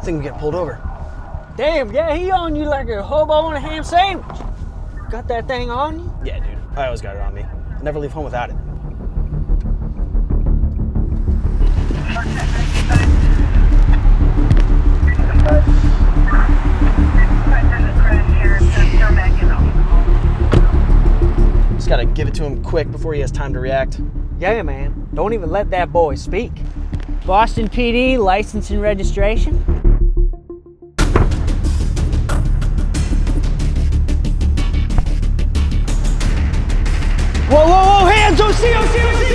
I think we get pulled over. Damn, yeah, he on you like a hobo on a ham sandwich. Got that thing on you? Yeah, dude. I always got it on me. I never leave home without it. Just gotta give it to him quick before he has time to react. Yeah, man. Don't even let that boy speak. Boston PD, license and registration. Whoa, whoa, whoa, hands, OC, OC, OC!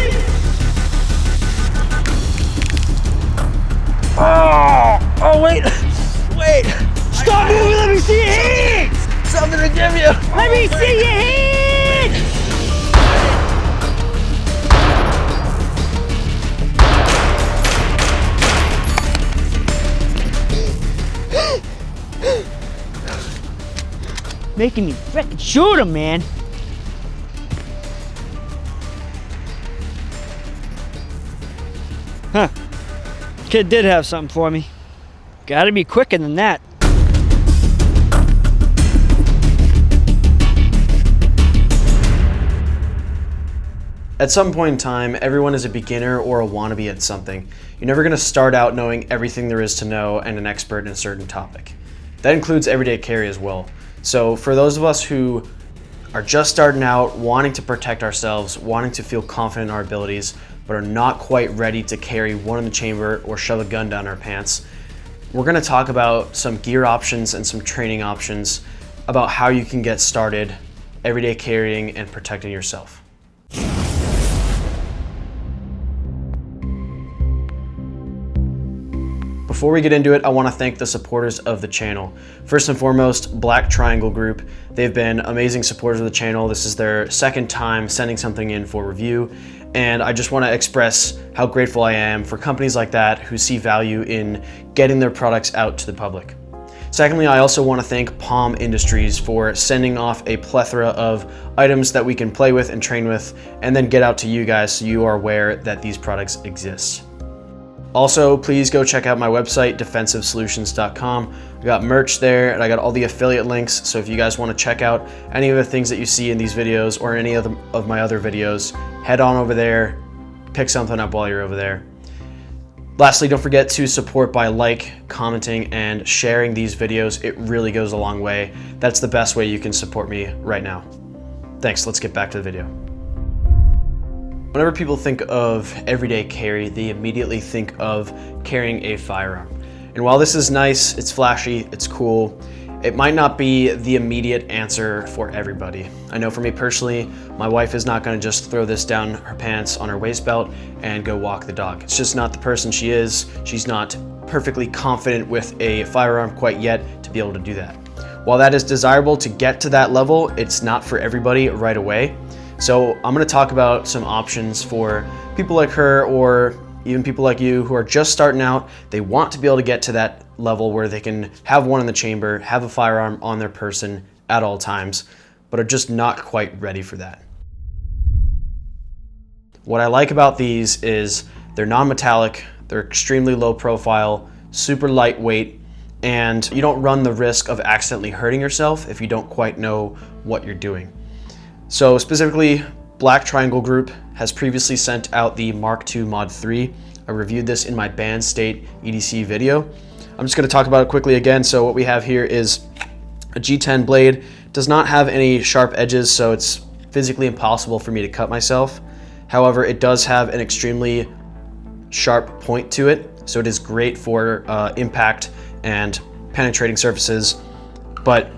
Oh, wait, wait. Stop moving, let me see your hands! Something to give you. Let me see your hands! Making me frickin' shoot him, man. Huh. Kid did have something for me. Gotta be quicker than that. At some point in time, everyone is a beginner or a wannabe at something. You're never gonna start out knowing everything there is to know and an expert in a certain topic. That includes everyday carry as well. So for those of us who are just starting out, wanting to protect ourselves, wanting to feel confident in our abilities, but are not quite ready to carry one in the chamber or shove a gun down our pants, we're gonna talk about some gear options and some training options about how you can get started everyday carrying and protecting yourself. Before we get into it, I want to thank the supporters of the channel. First and foremost, Black Triangle Group. They've been amazing supporters of the channel. This is their second time sending something in for review, and I just want to express how grateful I am for companies like that who see value in getting their products out to the public. Secondly, I also want to thank POM Industries for sending off a plethora of items that we can play with and train with, and then get out to you guys so you are aware that these products exist. Also, please go check out my website, defensivesolutions.com. I got merch there, and I got all the affiliate links, so if you guys want to check out any of the things that you see in these videos or any of my other videos, head on over there, pick something up while you're over there. Lastly, don't forget to support by commenting, and sharing these videos. It really goes a long way. That's the best way you can support me right now. Thanks, let's get back to the video. Whenever people think of everyday carry, they immediately think of carrying a firearm. And while this is nice, it's flashy, it's cool, it might not be the immediate answer for everybody. I know for me personally, my wife is not gonna just throw this down her pants on her waist belt and go walk the dog. It's just not the person she is. She's not perfectly confident with a firearm quite yet to be able to do that. While that is desirable to get to that level, it's not for everybody right away. So I'm gonna talk about some options for people like her, or even people like you who are just starting out. They want to be able to get to that level where they can have one in the chamber, have a firearm on their person at all times, but are just not quite ready for that. What I like about these is they're non-metallic, they're extremely low profile, super lightweight, and you don't run the risk of accidentally hurting yourself if you don't quite know what you're doing. So specifically, Black Triangle Group has previously sent out the Mark II Mod 3. I reviewed this in my Band State EDC video. I'm just gonna talk about it quickly again. So what we have here is a G10 blade. It does not have any sharp edges, so it's physically impossible for me to cut myself. However, it does have an extremely sharp point to it, so it is great for impact and penetrating surfaces. But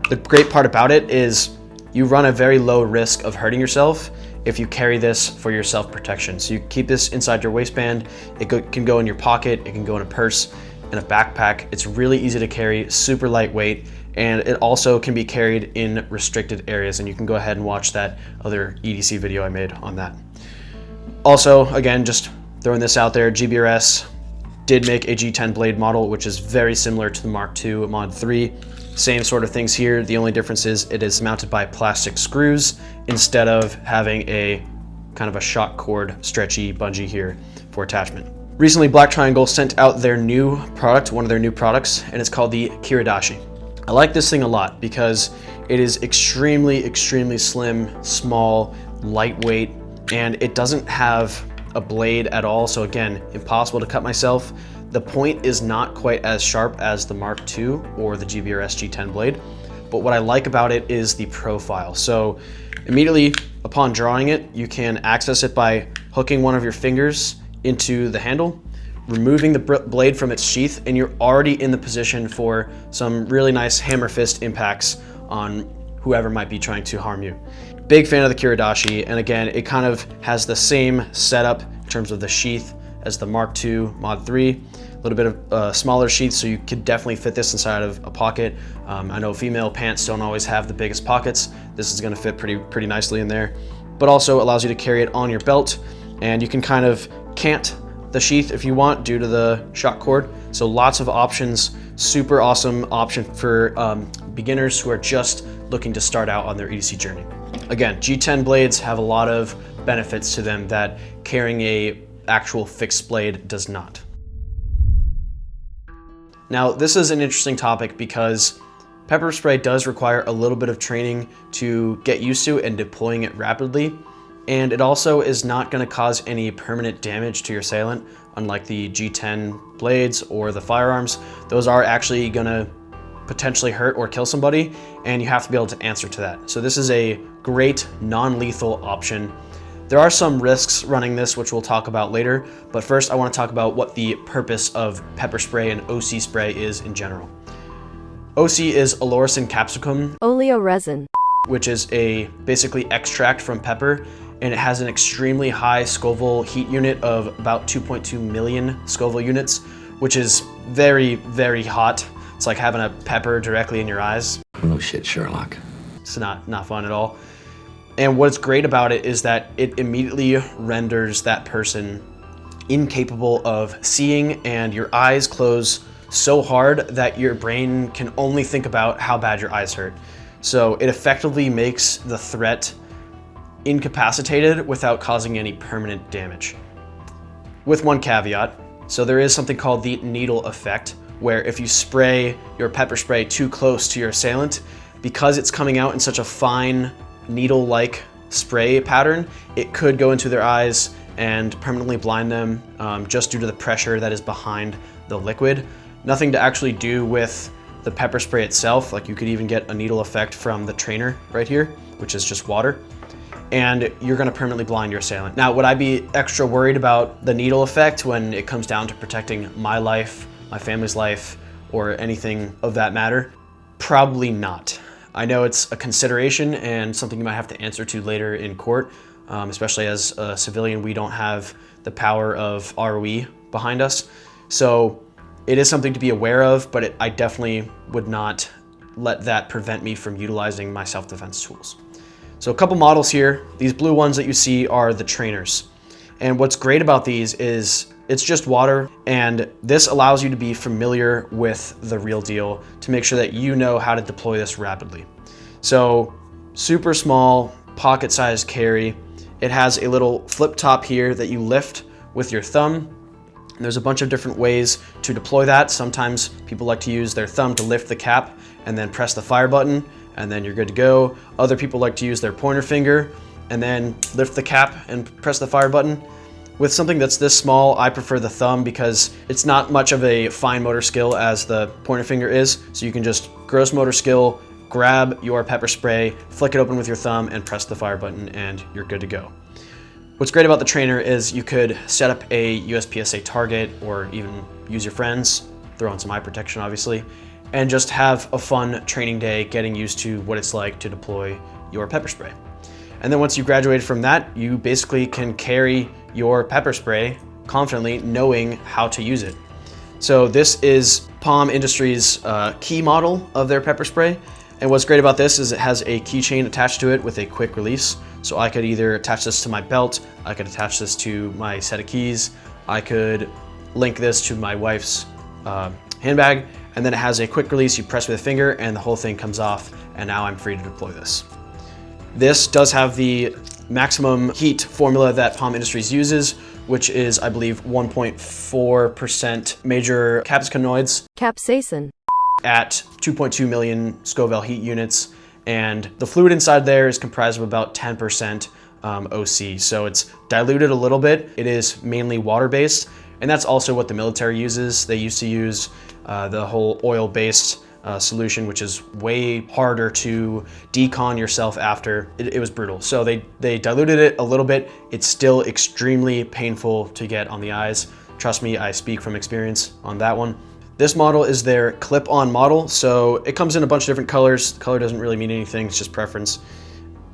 the great part about it is you run a very low risk of hurting yourself if you carry this for your self-protection. So you keep this inside your waistband, it can go in your pocket, it can go in a purse, in a backpack. It's really easy to carry, super lightweight, and it also can be carried in restricted areas, and you can go ahead and watch that other EDC video I made on that. Also, again, just throwing this out there, GBRS did make a G10 blade model, which is very similar to the Mark II Mod 3. Same sort of things here. The only difference is it is mounted by plastic screws instead of having a kind of a shock cord stretchy bungee here for attachment. Recently, Black Triangle sent out their new product, one of their new products, and it's called the Kiradashi. I like this thing a lot because it is extremely, extremely slim, small, lightweight, and it doesn't have a blade at all. So again, impossible to cut myself. The point is not quite as sharp as the Mark II or the GBRS G10 blade, but what I like about it is the profile. So immediately upon drawing it, you can access it by hooking one of your fingers into the handle, removing the blade from its sheath, and you're already in the position for some really nice hammer fist impacts on whoever might be trying to harm you. Big fan of the Kiradashi, and again, it kind of has the same setup in terms of the sheath as the Mark II Mod 3. A little bit of a smaller sheath, so you could definitely fit this inside of a pocket. I know female pants don't always have the biggest pockets. This is gonna fit pretty nicely in there, but also allows you to carry it on your belt, and you can kind of cant the sheath if you want due to the shock cord. So lots of options, super awesome option for beginners who are just looking to start out on their EDC journey. Again, G10 blades have a lot of benefits to them that carrying a actual fixed blade does not. Now, this is an interesting topic because pepper spray does require a little bit of training to get used to and deploying it rapidly. And it also is not going to cause any permanent damage to your assailant, unlike the G10 blades or the Firearms. Those are actually going to potentially hurt or kill somebody, and you have to be able to answer to that. So this is a great non-lethal option. There are some risks running this, which we'll talk about later, but first I want to talk about what the purpose of pepper spray and OC spray is in general. OC is Olorosin capsicum, oleoresin, which is a basically extract from pepper, and it has an extremely high Scoville heat unit of about 2.2 million Scoville units, which is very, very hot. It's like having a pepper directly in your eyes. No shit, Sherlock. It's not fun at all. And what's great about it is that it immediately renders that person incapable of seeing, and your eyes close so hard that your brain can only think about how bad your eyes hurt. So it effectively makes the threat incapacitated without causing any permanent damage. With one caveat, so there is something called the needle effect, where if you spray your pepper spray too close to your assailant, because it's coming out in such a fine needle-like spray pattern, it could go into their eyes and permanently blind them just due to the pressure that is behind the liquid. Nothing to actually do with the pepper spray itself. Like, you could even get a needle effect from the trainer right here, which is just water, and you're gonna permanently blind your assailant. Now, would I be extra worried about the needle effect when it comes down to protecting my life, my family's life, or anything of that matter? Probably not. I know it's a consideration and something you might have to answer to later in court, especially as a civilian. We don't have the power of ROE behind us. So it is something to be aware of, but I definitely would not let that prevent me from utilizing my self-defense tools. So a couple models here. These blue ones that you see are the trainers. And what's great about these is it's just water, and this allows you to be familiar with the real deal to make sure that you know how to deploy this rapidly. So super small, pocket-sized carry. It has a little flip top here that you lift with your thumb. And there's a bunch of different ways to deploy that. Sometimes people like to use their thumb to lift the cap and then press the fire button, and then you're good to go. Other people like to use their pointer finger and then lift the cap and press the fire button. With something that's this small, I prefer the thumb because it's not much of a fine motor skill as the pointer finger is. So you can just gross motor skill, grab your pepper spray, flick it open with your thumb, and press the fire button, and you're good to go. What's great about the trainer is you could set up a USPSA target, or even use your friends, throw on some eye protection obviously, and just have a fun training day getting used to what it's like to deploy your pepper spray. And then once you graduated from that, you basically can carry your pepper spray confidently, knowing how to use it. So this is POM Industries key model of their pepper spray. And what's great about this is it has a keychain attached to it with a quick release. So I could either attach this to my belt, I could attach this to my set of keys, I could link this to my wife's handbag, and then it has a quick release. You press with a finger and the whole thing comes off, and now I'm free to deploy this. This does have the maximum heat formula that POM Industries uses, which is, I believe, 1.4% major capsicanoids capsaicin, at 2.2 million Scoville heat units. And the fluid inside there is comprised of about 10% OC. So it's diluted a little bit. It is mainly water-based, and that's also what the military uses. They used to use the whole oil-based solution, which is way harder to decon yourself after. It was brutal. So they diluted it a little bit. It's still extremely painful to get on the eyes. Trust me, I speak from experience on that one. This model is their clip-on model, so it comes in a bunch of different colors. The color doesn't really mean anything, it's just preference.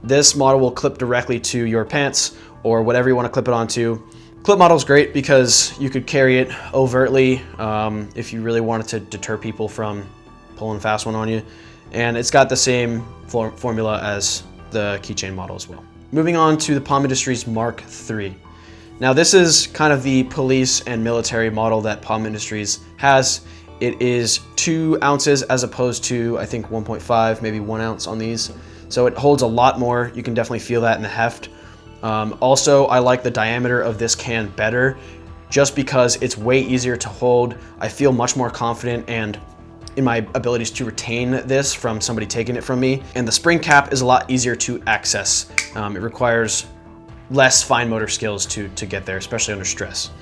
This model will clip directly to your pants or whatever you want to clip it onto. Clip model is great because you could carry it overtly if you really wanted to deter people from pulling a fast one on you. And it's got the same formula as the keychain model as well. Moving on to the POM Industries Mark III. Now this is kind of the police and military model that POM Industries has. It is 2 ounces as opposed to, I think, 1.5, maybe 1 ounce on these. So it holds a lot more. You can definitely feel that in the heft. Also, I like the diameter of this can better just because it's way easier to hold. I feel much more confident and in my abilities to retain this from somebody taking it from me. And the spring cap is a lot easier to access. It requires less fine motor skills to get there, especially under stress.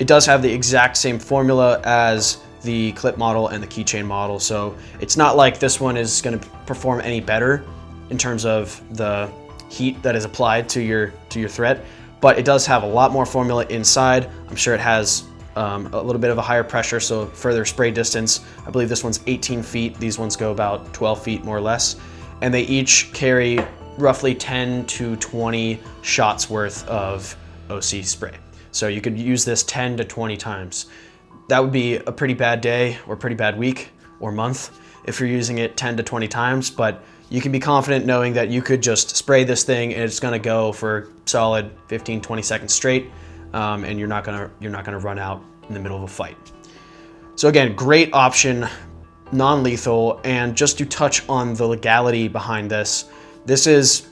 It does have the exact same formula as the clip model and the keychain model, so it's not like this one is going to perform any better in terms of the heat that is applied to your threat, but it does have a lot more formula inside. I'm sure it has a little bit of a higher pressure, so further spray distance. I believe this one's 18 feet. These ones go about 12 feet more or less, and they each carry roughly 10 to 20 shots worth of OC spray. So you could use this 10 to 20 times. That would be a pretty bad day or pretty bad week or month if you're using it 10 to 20 times, but you can be confident knowing that you could just spray this thing and it's gonna go for solid 15, 20 seconds straight, and you're not gonna run out in the middle of a fight. So again, great option, non-lethal, and just to touch on the legality behind this, this is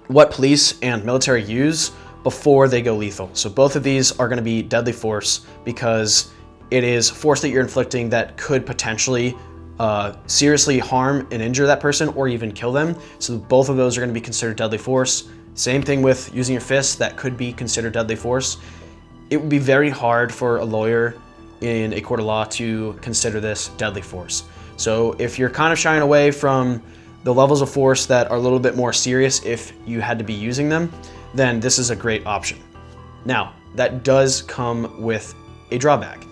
what police and military use before they go lethal. So both of these are gonna be deadly force because it is force that you're inflicting that could potentially seriously harm and injure that person or even kill them. So both of those are gonna be considered deadly force. Same thing with using your fists, that could be considered deadly force. It would be very hard for a lawyer in a court of law to consider this deadly force. So if you're kind of shying away from the levels of force that are a little bit more serious if you had to be using them, then this is a great option. Now, that does come with a drawback.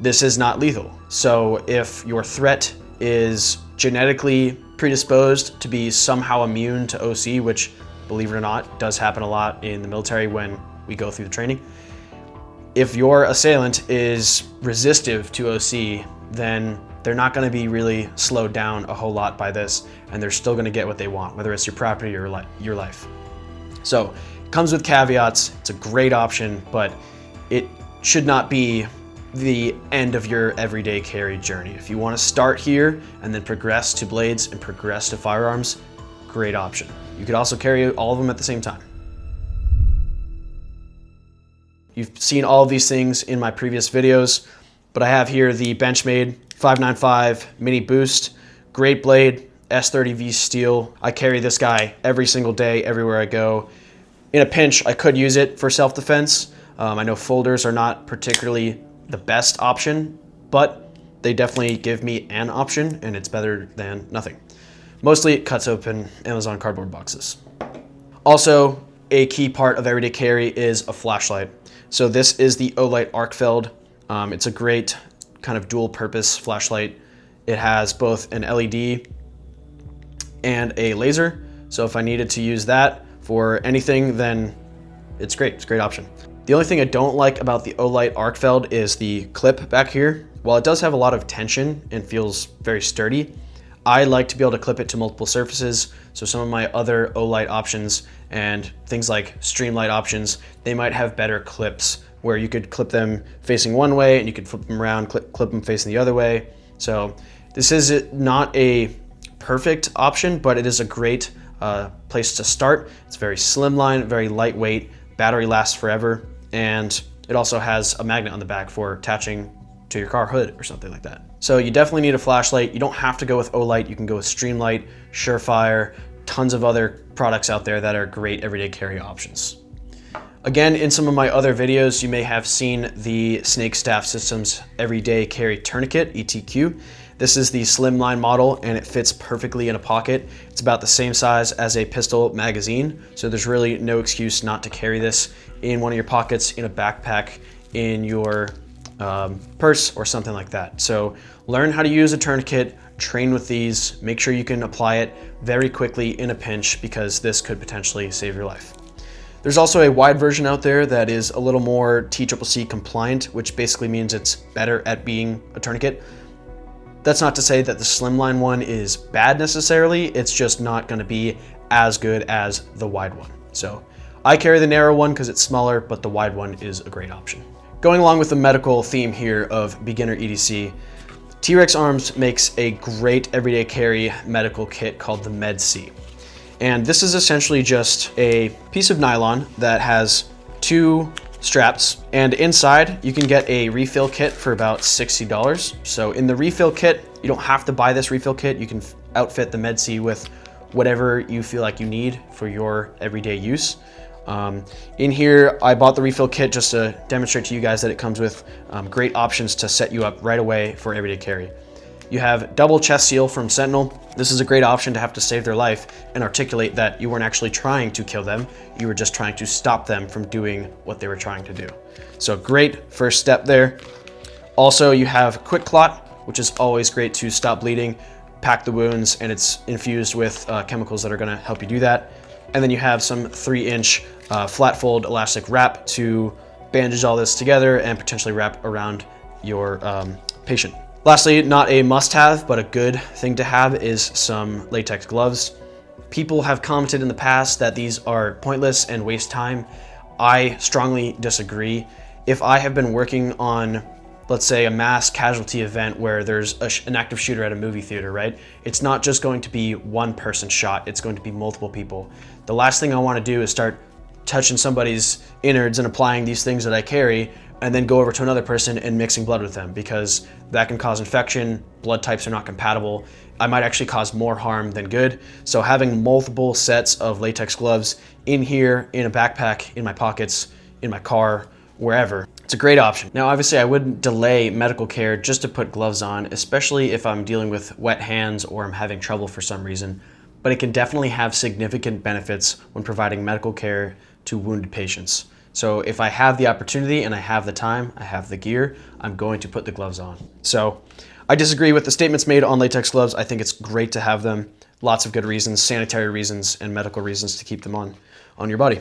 This is not lethal. So if your threat is genetically predisposed to be somehow immune to OC, which, believe it or not, does happen a lot in the military when we go through the training. If your assailant is resistive to OC, then they're not gonna be really slowed down a whole lot by this, and they're still gonna get what they want, whether it's your property or your life. So it comes with caveats. It's a great option, but it should not be the end of your everyday carry journey. If you want to start here and then progress to blades and progress to firearms, great option. You could also carry all of them at the same time. You've seen all of these things in my previous videos, but I have here the Benchmade 595 Mini Boost, great blade, S30V steel. I carry this guy every single day, everywhere I go. In a pinch, I could use it for self-defense. I know folders are not particularly the best option, but they definitely give me an option, and it's better than nothing. Mostly it cuts open Amazon cardboard boxes. Also, a key part of everyday carry is a flashlight. So this is the Olight Arcfeld. It's a great kind of dual purpose flashlight. It has both an LED and a laser. So if I needed to use that for anything, then it's great. It's a great option. The only thing I don't like about the Olight Arcfeld is the clip back here. While it does have a lot of tension and feels very sturdy, I like to be able to clip it to multiple surfaces. So some of my other Olight options and things like Streamlight options, they might have better clips where you could clip them facing one way and you could flip them around, clip them facing the other way. So this is not a perfect option, but it is a great place to start. It's very slimline, very lightweight, battery lasts forever. and it also has a magnet on the back for attaching to your car hood or something like that. So you definitely need a flashlight. You don't have to go with Olight. You can go with Streamlight, Surefire, tons of other products out there that are great everyday carry options. Again, in some of my other videos, you may have seen the Snake Staff Systems Everyday Carry Tourniquet, ETQ. This is the slimline model and it fits perfectly in a pocket. It's about the same size as a pistol magazine, so there's really no excuse not to carry this in one of your pockets, in a backpack, in your purse or something like that. So learn how to use a tourniquet, train with these, make sure you can apply it very quickly in a pinch, because this could potentially save your life. There's also a wide version out there that is a little more TCCC compliant, which basically means it's better at being a tourniquet. That's not to say that the slimline one is bad necessarily, it's just not going to be as good as the wide one. So I carry the narrow one because it's smaller, but the wide one is a great option. Going along with the medical theme here of beginner EDC, T-Rex Arms makes a great everyday carry medical kit called the Med-C. And this is essentially just a piece of nylon that has 2 straps, and inside you can get a refill kit for about $60. So in the refill kit, you don't have to buy this refill kit. You can outfit the Med-C with whatever you feel like you need for your everyday use. In here, I bought the refill kit just to demonstrate to you guys that it comes with great options to set you up right away for everyday carry. You have double chest seal from Sentinel. This is a great option to have to save their life and articulate that you weren't actually trying to kill them. You were just trying to stop them from doing what they were trying to do. So great first step there. Also, you have Quick Clot, which is always great to stop bleeding, pack the wounds, and it's infused with chemicals that are gonna help you do that. And then you have some 3-inch flat fold elastic wrap to bandage all this together and potentially wrap around your patient. Lastly, not a must-have, but a good thing to have is some latex gloves. People have commented in the past that these are pointless and waste time. I strongly disagree. If I have been working on, let's say, a mass casualty event where there's an active shooter at a movie theater, right? It's not just going to be one person shot, it's going to be multiple people. The last thing I want to do is start touching somebody's innards and applying these things that I carry, and then go over to another person and mixing blood with them, because that can cause infection, blood types are not compatible. I might actually cause more harm than good. So having multiple sets of latex gloves in here, in a backpack, in my pockets, in my car, wherever, it's a great option. Now, obviously I wouldn't delay medical care just to put gloves on, especially if I'm dealing with wet hands or I'm having trouble for some reason, but it can definitely have significant benefits when providing medical care to wounded patients. So if I have the opportunity and I have the time, I have the gear, I'm going to put the gloves on. So I disagree with the statements made on latex gloves. I think it's great to have them. Lots of good reasons, sanitary reasons and medical reasons to keep them on your body.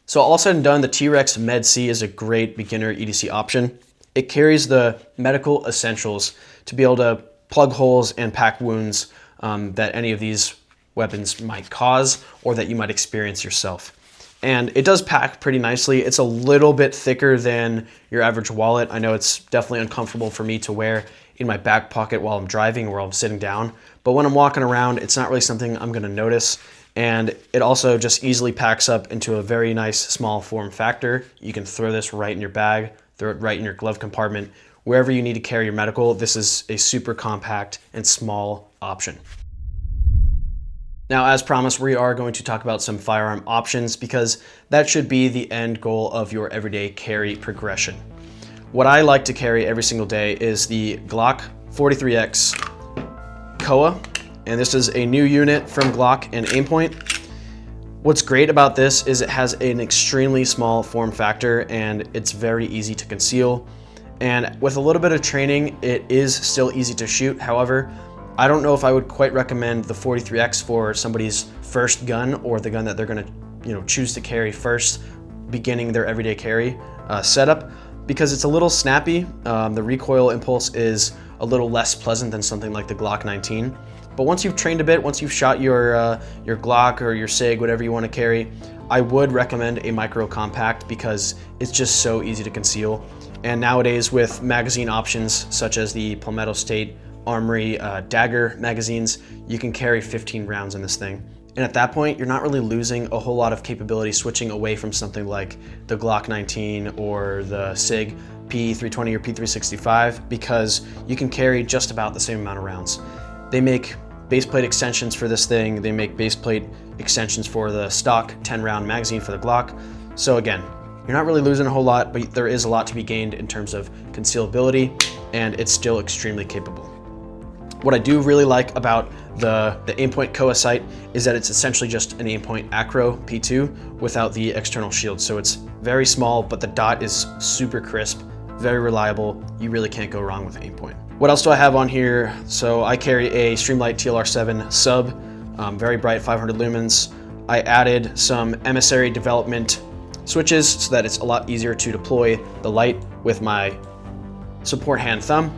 So all said and done, the T-Rex Med-C is a great beginner EDC option. It carries the medical essentials to be able to plug holes and pack wounds that any of these weapons might cause or that you might experience yourself. And it does pack pretty nicely. It's a little bit thicker than your average wallet. I know it's definitely uncomfortable for me to wear in my back pocket while I'm driving or while I'm sitting down. But when I'm walking around, it's not really something I'm gonna notice. And it also just easily packs up into a very nice small form factor. You can throw this right in your bag, throw it right in your glove compartment. Wherever you need to carry your medical, this is a super compact and small option. Now, as promised, we are going to talk about some firearm options because that should be the end goal of your everyday carry progression. What I like to carry every single day is the Glock 43X Koa, and this is a new unit from Glock and Aimpoint. What's great about this is it has an extremely small form factor and it's very easy to conceal. And with a little bit of training, it is still easy to shoot. However, I don't know if I would quite recommend the 43X for somebody's first gun or the gun that they're gonna choose to carry first, beginning their everyday carry setup, because it's a little snappy. The recoil impulse is a little less pleasant than something like the Glock 19. But once you've trained a bit, once you've shot your Glock or your SIG, whatever you want to carry, I would recommend a micro compact because it's just so easy to conceal. And nowadays with magazine options such as the Palmetto State Armory Dagger magazines, you can carry 15 rounds in this thing And at that point, you're not really losing a whole lot of capability switching away from something like the Glock 19 or the SIG P320 or P365, because you can carry just about the same amount of rounds. They make base plate extensions for this thing. They make base plate extensions for the stock 10-round magazine for the Glock. So again, you're not really losing a whole lot, but there is a lot to be gained in terms of concealability, and it's still extremely capable. What I do really like about the Aimpoint Koa sight is that it's essentially just an Aimpoint Acro P2 without the external shield. So it's very small, but the dot is super crisp, very reliable. You really can't go wrong with Aimpoint. What else do I have on here? So I carry a Streamlight TLR7 sub, very bright 500 lumens. I added some Emissary development switches so that it's a lot easier to deploy the light with my support hand thumb.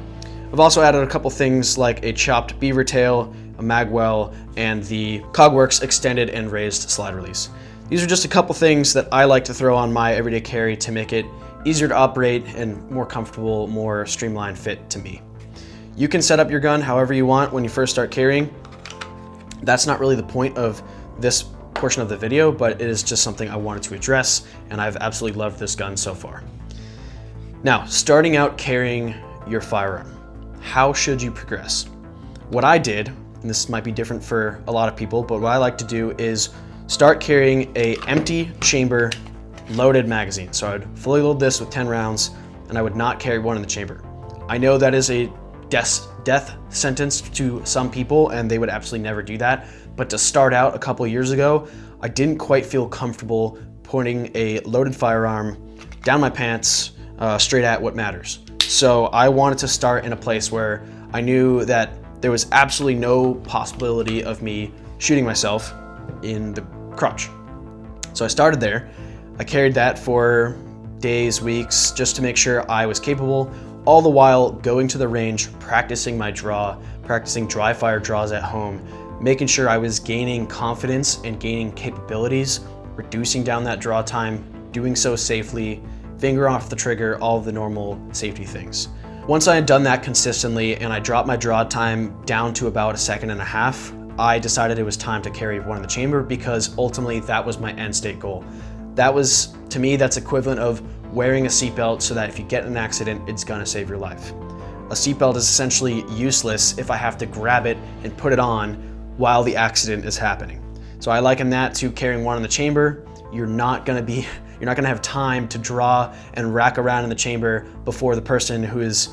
I've also added a couple things like a chopped beaver tail, a magwell, and the Cogworks extended and raised slide release. These are just a couple things that I like to throw on my everyday carry to make it easier to operate and more comfortable, more streamlined fit to me. You can set up your gun however you want when you first start carrying. That's not really the point of this portion of the video, but it is just something I wanted to address, and I've absolutely loved this gun so far. Now, starting out carrying your firearm. How should you progress? What I did, and this might be different for a lot of people, but what I like to do is start carrying a empty chamber loaded magazine. So I would fully load this with 10 rounds, and I would not carry one in the chamber. I know that is a death sentence to some people, and they would absolutely never do that. But to start out a couple years ago, I didn't quite feel comfortable putting a loaded firearm down my pants straight at what matters. So I wanted to start in a place where I knew that there was absolutely no possibility of me shooting myself in the crotch. So I started there. I carried that for days, weeks, just to make sure I was capable, all the while going to the range, practicing my draw, practicing dry fire draws at home, making sure I was gaining confidence and gaining capabilities, reducing down that draw time, doing so safely, finger off the trigger, all of the normal safety things. Once I had done that consistently and I dropped my draw time down to about 1.5 seconds, I decided it was time to carry one in the chamber, because ultimately that was my end state goal. That was, to me, that's equivalent of wearing a seatbelt so that if you get in an accident, it's gonna save your life. A seatbelt is essentially useless if I have to grab it and put it on while the accident is happening. So I liken that to carrying one in the chamber. You're not gonna have time to draw and rack around in the chamber before the person who is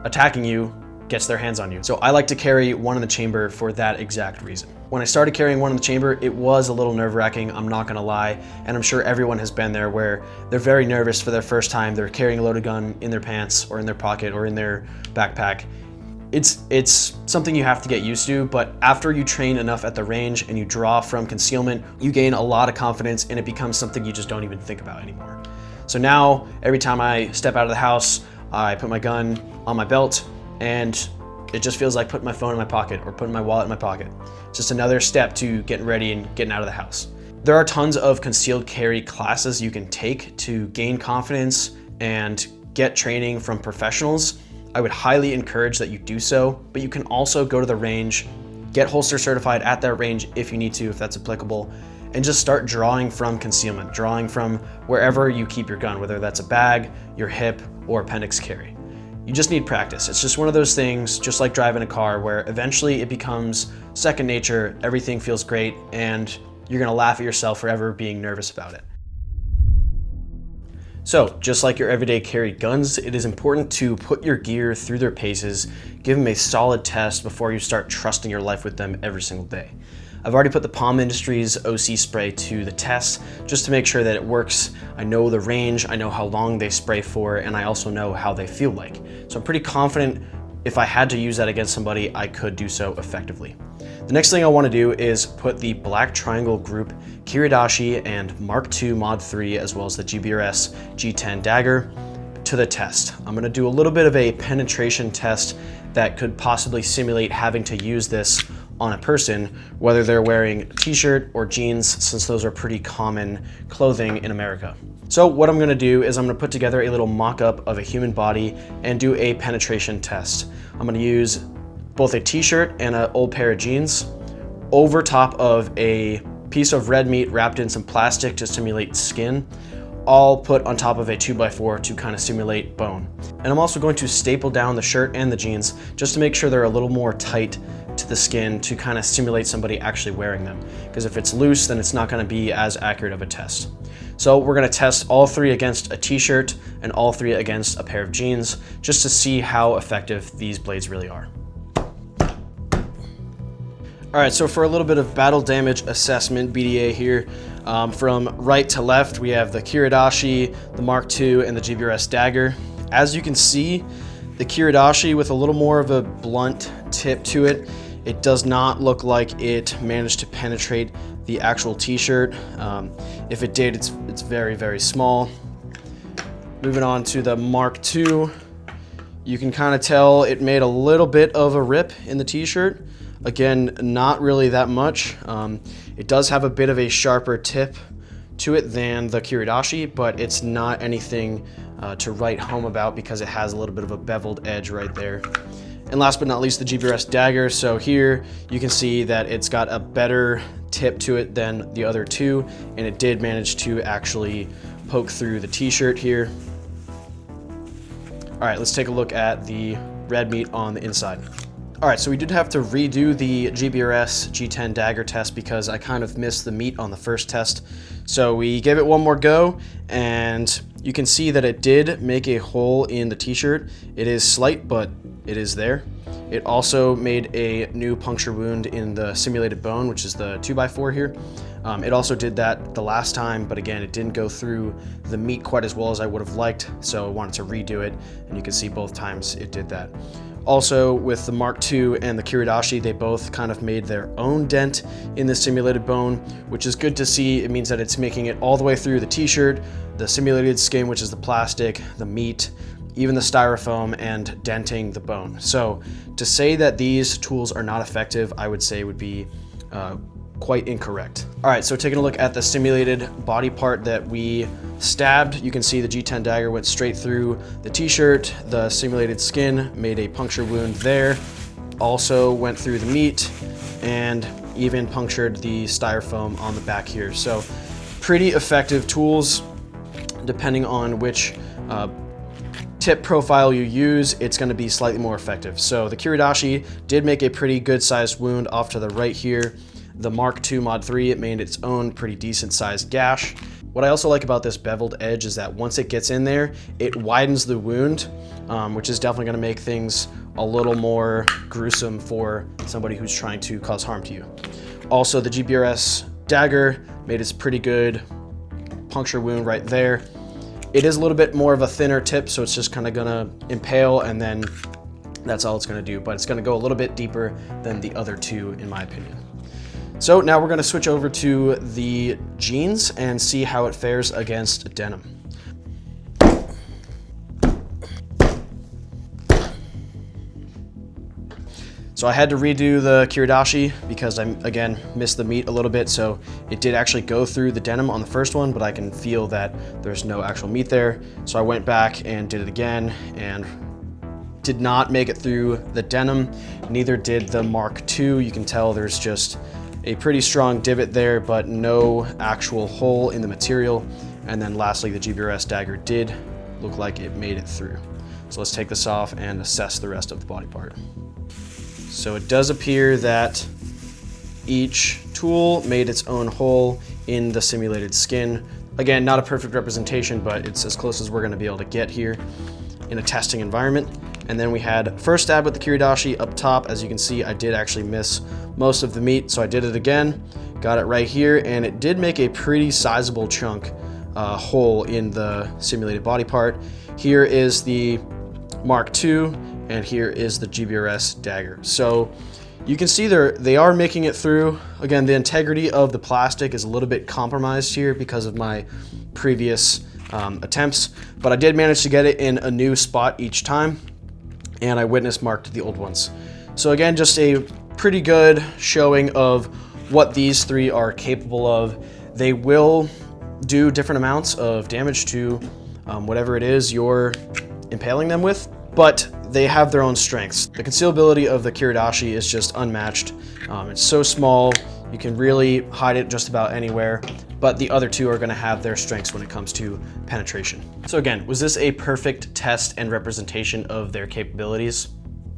attacking you gets their hands on you. So I like to carry one in the chamber for that exact reason. When I started carrying one in the chamber, it was a little nerve-wracking, I'm not gonna lie, and I'm sure everyone has been there where they're very nervous for their first time. They're carrying a loaded gun in their pants or in their pocket or in their backpack. It's something you have to get used to, but after you train enough at the range and you draw from concealment, you gain a lot of confidence and it becomes something you just don't even think about anymore. So now, every time I step out of the house, I put my gun on my belt, and it just feels like putting my phone in my pocket or putting my wallet in my pocket. It's just another step to getting ready and getting out of the house. There are tons of concealed carry classes you can take to gain confidence and get training from professionals. I would highly encourage that you do so, but you can also go to the range, get holster certified at that range if you need to, if that's applicable, and just start drawing from concealment, drawing from wherever you keep your gun, whether that's a bag, your hip, or appendix carry. You just need practice. It's just one of those things, just like driving a car, where eventually it becomes second nature, everything feels great, and you're gonna laugh at yourself for ever being nervous about it. So, just like your everyday carry guns, it is important to put your gear through their paces, give them a solid test before you start trusting your life with them every single day. I've already put the POM Industries OC Spray to the test just to make sure that it works. I know the range, I know how long they spray for, and I also know how they feel like. So I'm pretty confident if I had to use that against somebody, I could do so effectively. The next thing I want to do is put the Black Triangle Group Kiridashi and Mark II Mod 3, as well as the GBRS G10 Dagger, to the test. I'm going to do a little bit of a penetration test that could possibly simulate having to use this on a person, whether they're wearing a t-shirt or jeans, since those are pretty common clothing in America. So what I'm gonna do is I'm gonna put together a little mock-up of a human body and do a penetration test. I'm gonna use both a t-shirt and an old pair of jeans, over top of a piece of red meat wrapped in some plastic to simulate skin, all put on top of a 2x4 to kind of simulate bone. And I'm also going to staple down the shirt and the jeans just to make sure they're a little more tight to the skin to kind of simulate somebody actually wearing them. Because if it's loose, then it's not going to be as accurate of a test. So we're going to test all three against a t-shirt and all three against a pair of jeans just to see how effective these blades really are. All right, so for a little bit of battle damage assessment, BDA here, from right to left, we have the Kiridashi, the Mark II, and the GBRS Dagger. As you can see, the Kiridashi with a little more of a blunt tip to it, it does not look like it managed to penetrate the actual t-shirt. If it did, it's very, very small. Moving on to the Mark II, you can kind of tell it made a little bit of a rip in the t-shirt. Again, not really that much. It does have a bit of a sharper tip to it than the Kiridashi, but it's not anything to write home about because it has a little bit of a beveled edge right there. And last but not least, the GBRS Dagger. So here you can see that it's got a better tip to it than the other two, and it did manage to actually poke through the t-shirt here. All right, let's take a look at the red meat on the inside. All right, so we did have to redo the GBRS G10 Dagger test because I kind of missed the meat on the first test. So we gave it one more go, and you can see that it did make a hole in the t-shirt. It is slight, but it is there. It also made a new puncture wound in the simulated bone, which is the 2x4 here. It also did that the last time, but again, it didn't go through the meat quite as well as I would have liked, so I wanted to redo it, and you can see both times it did that. Also, with the Mark II and the Kiridashi, they both kind of made their own dent in the simulated bone, which is good to see. It means that it's making it all the way through the t-shirt, the simulated skin, which is the plastic, the meat, even the styrofoam, and denting the bone. So to say that these tools are not effective, I would say would be quite incorrect. All right, so taking a look at the simulated body part that we stabbed, you can see the G10 Dagger went straight through the t-shirt. The simulated skin made a puncture wound there, also went through the meat, and even punctured the styrofoam on the back here. So pretty effective tools. Depending on which tip profile you use, it's going to be slightly more effective. So the Kiridashi did make a pretty good sized wound off to the right here. The Mark II Mod 3, it made its own pretty decent sized gash. What I also like about this beveled edge is that once it gets in there, it widens the wound, which is definitely going to make things a little more gruesome for somebody who's trying to cause harm to you. Also, the GBRS Dagger made its pretty good puncture wound right there. It is a little bit more of a thinner tip, so it's just kind of gonna impale, and then that's all it's gonna do, but it's gonna go a little bit deeper than the other two, in my opinion. So now we're gonna switch over to the jeans and see how it fares against denim. So I had to redo the Kiridashi because I, again, missed the meat a little bit, so it did actually go through the denim on the first one, but I can feel that there's no actual meat there. So I went back and did it again and did not make it through the denim. Neither did the Mark II. You can tell there's just a pretty strong divot there, but no actual hole in the material. And then lastly, the GBRS Dagger did look like it made it through. So let's take this off and assess the rest of the body part. So it does appear that each tool made its own hole in the simulated skin. Again, not a perfect representation, but it's as close as we're gonna be able to get here in a testing environment. And then we had first stab with the Kiridashi up top. As you can see, I did actually miss most of the meat, so I did it again, got it right here, and it did make a pretty sizable chunk hole in the simulated body part. Here is the Mark II, and here is the GBRS Dagger. So you can see they are making it through. Again, the integrity of the plastic is a little bit compromised here because of my previous attempts, but I did manage to get it in a new spot each time, and I witness marked the old ones. So again, just a pretty good showing of what these three are capable of. They will do different amounts of damage to whatever it is you're impaling them with, but they have their own strengths. The concealability of the Kiridashi is just unmatched. It's so small, you can really hide it just about anywhere, but the other two are gonna have their strengths when it comes to penetration. So again, was this a perfect test and representation of their capabilities?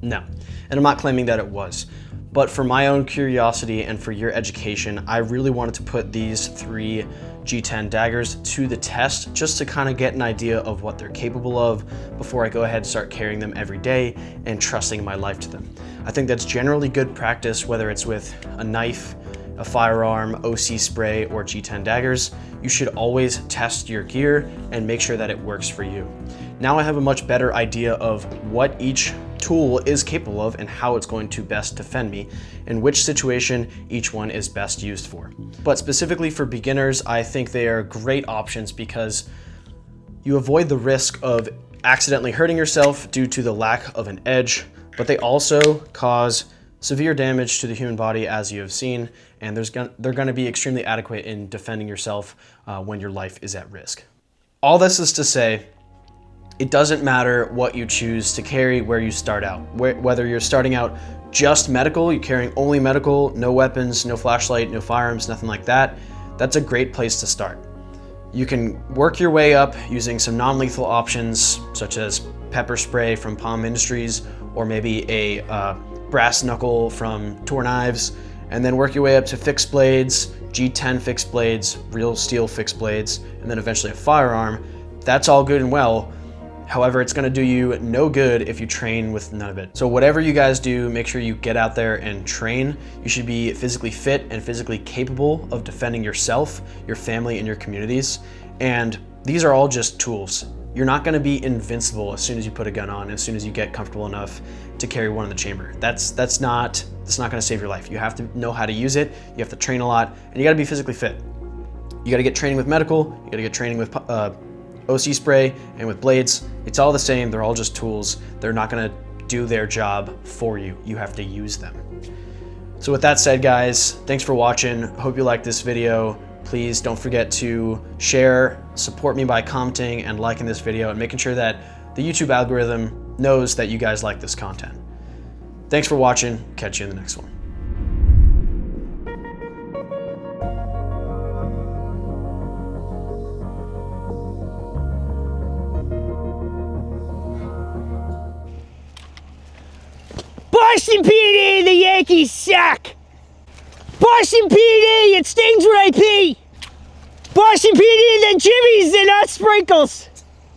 No, and I'm not claiming that it was. But for my own curiosity and for your education, I really wanted to put these 3 G10 daggers to the test just to kind of get an idea of what they're capable of before I go ahead and start carrying them every day and trusting my life to them. I think that's generally good practice, whether it's with a knife, a firearm, OC spray, or G10 daggers. You should always test your gear and make sure that it works for you. Now I have a much better idea of what each tool is capable of and how it's going to best defend me and which situation each one is best used for. But specifically for beginners, I think they are great options because you avoid the risk of accidentally hurting yourself due to the lack of an edge, but they also cause severe damage to the human body, as you have seen, and they're going to be extremely adequate in defending yourself when your life is at risk. All this is to say, it doesn't matter what you choose to carry where you start out. Whether you're starting out just medical, you're carrying only medical, no weapons, no flashlight, no firearms, nothing like that, that's a great place to start. You can work your way up using some non-lethal options such as pepper spray from POM Industries, or maybe a brass knuckle from Tour Knives, and then work your way up to fixed blades, G10 fixed blades, real steel fixed blades, and then eventually a firearm. That's all good and well. However, it's gonna do you no good if you train with none of it. So whatever you guys do, make sure you get out there and train. You should be physically fit and physically capable of defending yourself, your family, and your communities. And these are all just tools. You're not gonna be invincible as soon as you put a gun on, as soon as you get comfortable enough to carry one in the chamber. That's not gonna save your life. You have to know how to use it, you have to train a lot, and you gotta be physically fit. You gotta get training with medical, you gotta get training with OC spray and with blades. It's all the same, they're all just tools. They're not gonna do their job for you. You have to use them. So with that said, guys, thanks for watching. Hope you liked this video. Please don't forget to share, support me by commenting and liking this video and making sure that the YouTube algorithm knows that you guys like this content. Thanks for watching. Catch you in the next one. Boston PD, the Yankees suck! Boston PD, it stings when I pee! Boston PD, the Jimmy's, they're not sprinkles!